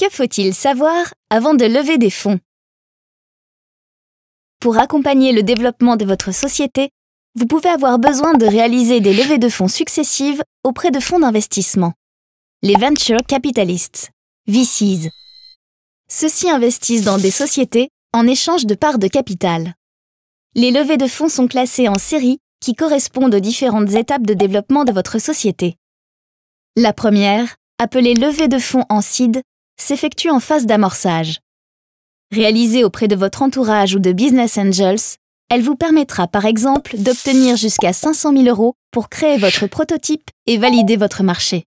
Que faut-il savoir avant de lever des fonds? Pour accompagner le développement de votre société, vous pouvez avoir besoin de réaliser des levées de fonds successives auprès de fonds d'investissement, les Venture Capitalists, VCs. Ceux-ci investissent dans des sociétés en échange de parts de capital. Les levées de fonds sont classées en séries qui correspondent aux différentes étapes de développement de votre société. La première, appelée levée de fonds en seed, s'effectue en phase d'amorçage. Réalisée auprès de votre entourage ou de business angels, elle vous permettra par exemple d'obtenir jusqu'à 500 000 € pour créer votre prototype et valider votre marché.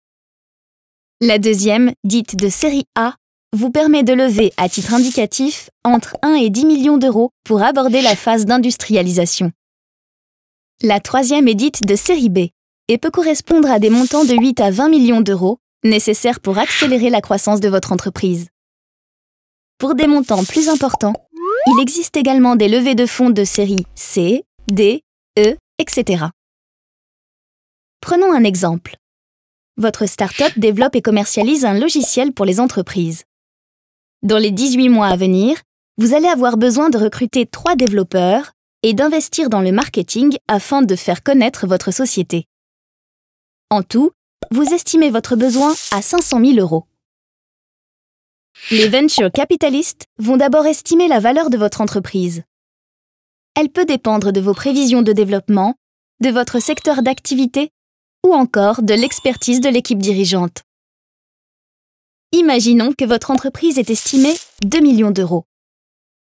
La deuxième, dite de série A, vous permet de lever à titre indicatif entre 1 et 10 millions d'euros pour aborder la phase d'industrialisation. La troisième est dite de série B et peut correspondre à des montants de 8 à 20 millions d'euros nécessaires pour accélérer la croissance de votre entreprise. Pour des montants plus importants, il existe également des levées de fonds de série C, D, E, etc. Prenons un exemple. Votre start-up développe et commercialise un logiciel pour les entreprises. Dans les 18 mois à venir, vous allez avoir besoin de recruter 3 développeurs et d'investir dans le marketing afin de faire connaître votre société. En tout, vous estimez votre besoin à 500 000 €. Les Venture Capitalists vont d'abord estimer la valeur de votre entreprise. Elle peut dépendre de vos prévisions de développement, de votre secteur d'activité ou encore de l'expertise de l'équipe dirigeante. Imaginons que votre entreprise est estimée 2 millions d'euros.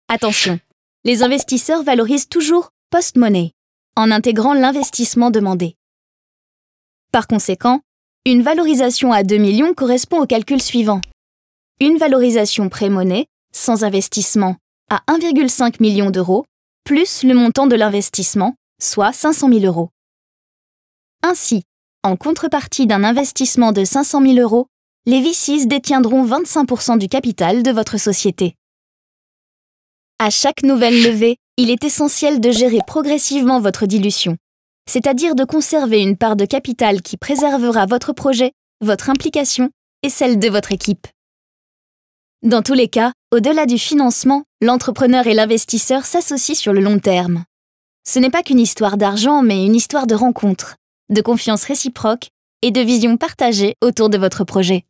Attention, les investisseurs valorisent toujours post-money, en intégrant l'investissement demandé. Par conséquent, une valorisation à 2 millions correspond au calcul suivant. Une valorisation pré-monnaie, sans investissement, à 1,5 million d'euros, plus le montant de l'investissement, soit 500 000 €. Ainsi, en contrepartie d'un investissement de 500 000 €, les VCs détiendront 25% du capital de votre société. À chaque nouvelle levée, il est essentiel de gérer progressivement votre dilution, c'est-à-dire de conserver une part de capital qui préservera votre projet, votre implication et celle de votre équipe. Dans tous les cas, au-delà du financement, l'entrepreneur et l'investisseur s'associent sur le long terme. Ce n'est pas qu'une histoire d'argent, mais une histoire de rencontre, de confiance réciproque et de vision partagée autour de votre projet.